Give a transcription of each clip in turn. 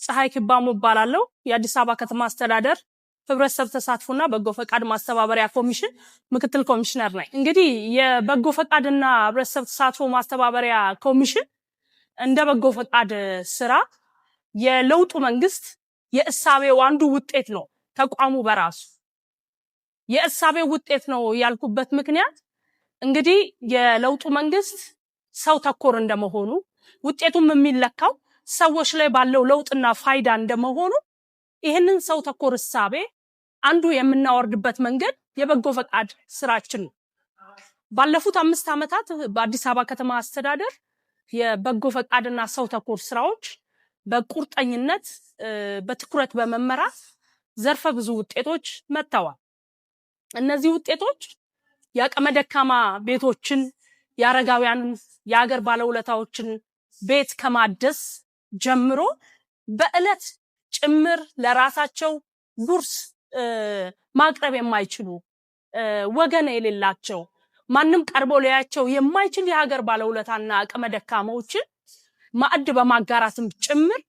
ፀሐይ ክባሙ እባላለሁ የአዲስ አበባ ከተማ አስተዳደር ህብረተሰብ ተሳትፎና በጎ ፈቃድ ማስተባበሪያ ኮሚሽን ምክትል ኮሚሽነር ነኝ። እንግዲህ የበጎ ፈቃድና ህብረተሰብ ተሳትፎ ማስተባበሪያ ኮሚሽን እንደ በጎ ፈቃድ ስራ የለውጡ መንግስት የእሳቤው አንዱ ውጤት ነው። ተቋሙ በራሱ የእሳቤው ውጤት ነው ያልኩበት ምክንያት እንግዲህ የለውጡ መንግስት ሰው ተኮር እንደመሆኑ ውጤቱም የሚለካው ሰዎች ላይ ባለው ለውጥና ፋይዳ እንደመሆኑ ይሄንን ሰው ተኮር እሳቤ አንዱ የምናወርድበት መንገድ የበጎ ፈቃድ ስራችን ነው። ባለፉት 5 ዓመታት በአዲስ አበባ ከተማ አስተዳደር የበጎ ፈቃድና ሰው ተኮር ስራዎች በቁርጠኝነት በትኩረት በመመራት ዘርፈ ብዙ ውጤቶች መጥተዋል። እነዚህ ውጤቶች የአቅመ ደካማ ቤቶችን፣ የአረጋውያን የሀገር ባለውለታዎችን ቤት ከማደስ ጀምሮ በእለት ጭምር ለራሳቸው ጉርስ ማቅረብ የማይችሉ ወገን የሌላቸው ማንም ቀርቦ ሊያያቸው የማይችል የሀገር ባለውለታና አቅመ ደካማዎችን ማዕድ በማጋራትም ጭምር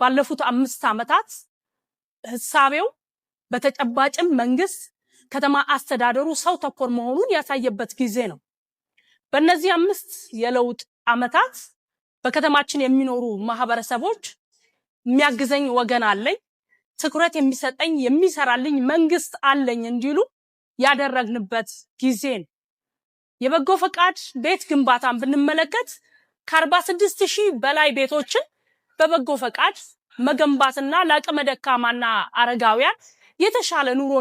ባለፉት 5 ዓመታት ህሳቤው በተጨባጭም መንግስት ከተማ አስተዳደሩ ሰው ተኮር መሆኑን ያሳየበት ጊዜ ነው። በእነዚህ 5 የለውጥ ዓመታት በከተማችን የሚኖሩ ማህበረሰቦች የሚያግዘኝ ወገን አለኝ፣ ትኩረት የሚሰጠኝ የሚሰራልኝ መንግስት አለኝ እንዲሉ ያደረግንበት ጊዜ ነው። የበጎ ፈቃድ ቤት ግንባታን ብንመለከት ከ46,000 በላይ ቤቶችን በበጎ ፈቃድ መገንባትና ለአቅመ ደካማና አረጋውያን የተሻለ ኑሮ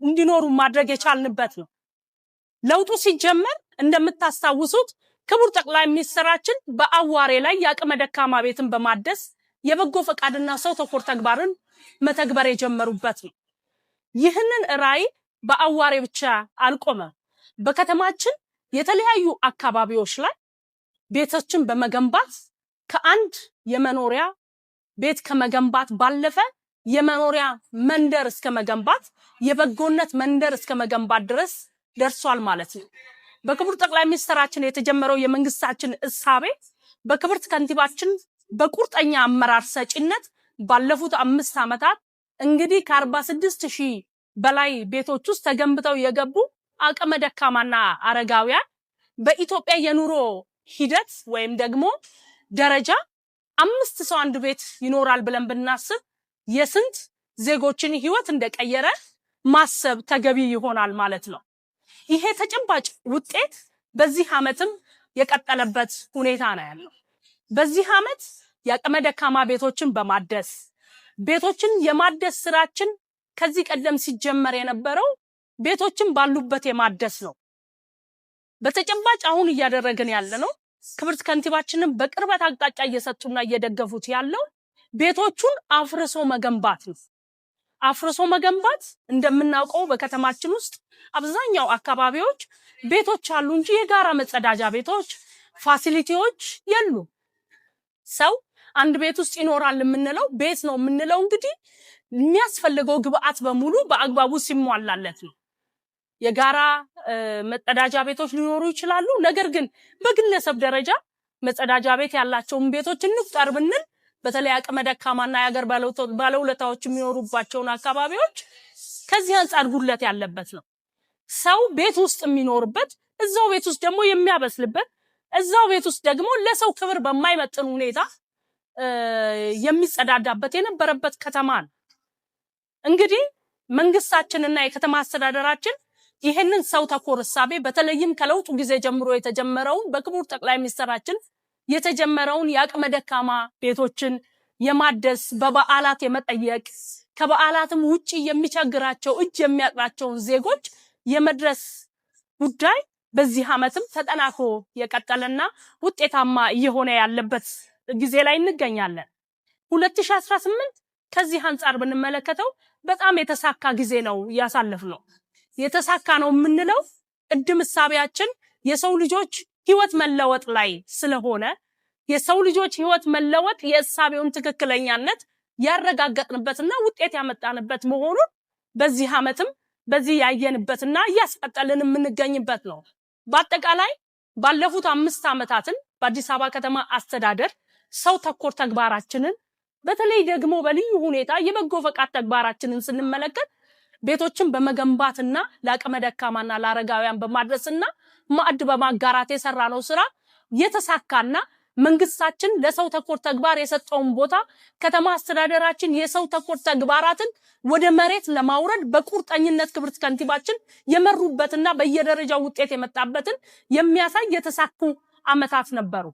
እንዲኖሩ ማድረግ የቻልንበት ነው። ለውጡ ሲጀመር እንደምታስታውሱት ክቡር ጠቅላይ ሚኒስትራችን በአዋሬ ላይ የአቅመ ደካማ ቤትን በማደስ የበጎ ፈቃድና ሰው ተኮር ተግባርን መተግበር የጀመሩበት ነው። ይህንን ራዕይ በአዋሬ ብቻ አልቆመም። በከተማችን የተለያዩ አካባቢዎች ላይ ቤቶችን በመገንባት ከአንድ የመኖሪያ ቤት ከመገንባት ባለፈ የመኖሪያ መንደር እስከ መገንባት የበጎነት መንደር እስከ መገንባት ድረስ ደርሷል ማለት ነው። በክቡር ጠቅላይ ሚኒስትራችን የተጀመረው የመንግስታችን እሳቤ በክብርት ከንቲባችን በቁርጠኛ አመራር ሰጪነት ባለፉት 5 ዓመታት እንግዲህ ከ46,000 በላይ ቤቶች ውስጥ ተገንብተው የገቡ አቅመ ደካማና አረጋውያን በኢትዮጵያ የኑሮ ሂደት ወይም ደግሞ ደረጃ 5 ሰው አንድ ቤት ይኖራል ብለን ብናስብ የስንት ዜጎችን ህይወት እንደቀየረ ማሰብ ተገቢ ይሆናል ማለት ነው። ይሄ ተጨባጭ ውጤት በዚህ ዓመትም የቀጠለበት ሁኔታ ነው ያለው። በዚህ ዓመት የአቅመ ደካማ ቤቶችን በማደስ ቤቶችን የማደስ ስራችን ከዚህ ቀደም ሲጀመር የነበረው ቤቶችን ባሉበት የማደስ ነው። በተጨባጭ አሁን እያደረግን ያለነው ክብርት ከንቲባችንን በቅርበት አቅጣጫ እየሰጡና እየደገፉት ያለው ቤቶቹን አፍርሶ መገንባት ነው። አፍርሶ መገንባት እንደምናውቀው በከተማችን ውስጥ አብዛኛው አካባቢዎች ቤቶች አሉ እንጂ የጋራ መጸዳጃ ቤቶች፣ ፋሲሊቲዎች የሉ። ሰው አንድ ቤት ውስጥ ይኖራል የምንለው ቤት ነው የምንለው እንግዲህ የሚያስፈልገው ግብአት በሙሉ በአግባቡ ሲሟላለት ነው። የጋራ መጸዳጃ ቤቶች ሊኖሩ ይችላሉ። ነገር ግን በግለሰብ ደረጃ መጸዳጃ ቤት ያላቸውን ቤቶች እንፍጠር ብንል በተለይ አቅመ ደካማና የሀገር ባለውለታዎች የሚኖሩባቸውን አካባቢዎች ከዚህ አንጻር ጉድለት ያለበት ነው። ሰው ቤት ውስጥ የሚኖርበት እዛው ቤት ውስጥ ደግሞ የሚያበስልበት እዛው ቤት ውስጥ ደግሞ ለሰው ክብር በማይመጥን ሁኔታ የሚጸዳዳበት የነበረበት ከተማ ነው። እንግዲህ መንግስታችንና የከተማ አስተዳደራችን ይሄንን ሰው ተኮር እሳቤ በተለይም ከለውጡ ጊዜ ጀምሮ የተጀመረውን በክቡር ጠቅላይ ሚኒስትራችን የተጀመረውን የአቅመ ደካማ ቤቶችን የማደስ በበዓላት የመጠየቅ ከበዓላትም ውጪ የሚቸግራቸው እጅ የሚያጥራቸውን ዜጎች የመድረስ ጉዳይ በዚህ ዓመትም ተጠናክሮ የቀጠለና ውጤታማ እየሆነ ያለበት ጊዜ ላይ እንገኛለን። 2018 ከዚህ አንጻር ብንመለከተው በጣም የተሳካ ጊዜ ነው ያሳለፍነው። የተሳካ ነው የምንለው ቅድም እሳቤያችን የሰው ልጆች ህይወት መለወጥ ላይ ስለሆነ የሰው ልጆች ህይወት መለወጥ የእሳቤውን ትክክለኛነት ያረጋገጥንበትና ውጤት ያመጣንበት መሆኑን በዚህ ዓመትም በዚህ ያየንበትና እያስቀጠልን የምንገኝበት ነው። በአጠቃላይ ባለፉት 5 ዓመታትን በአዲስ አበባ ከተማ አስተዳደር ሰው ተኮር ተግባራችንን በተለይ ደግሞ በልዩ ሁኔታ የበጎ ፈቃድ ተግባራችንን ስንመለከት ቤቶችን በመገንባትና ለአቅመ ደካማና ለአረጋውያን በማድረስና ማዕድ በማጋራት የሰራነው ስራ የተሳካና መንግስታችን ለሰው ተኮር ተግባር የሰጠውን ቦታ ከተማ አስተዳደራችን የሰው ተኮር ተግባራትን ወደ መሬት ለማውረድ በቁርጠኝነት ክብርት ከንቲባችን የመሩበትና በየደረጃው ውጤት የመጣበትን የሚያሳይ የተሳኩ አመታት ነበሩ።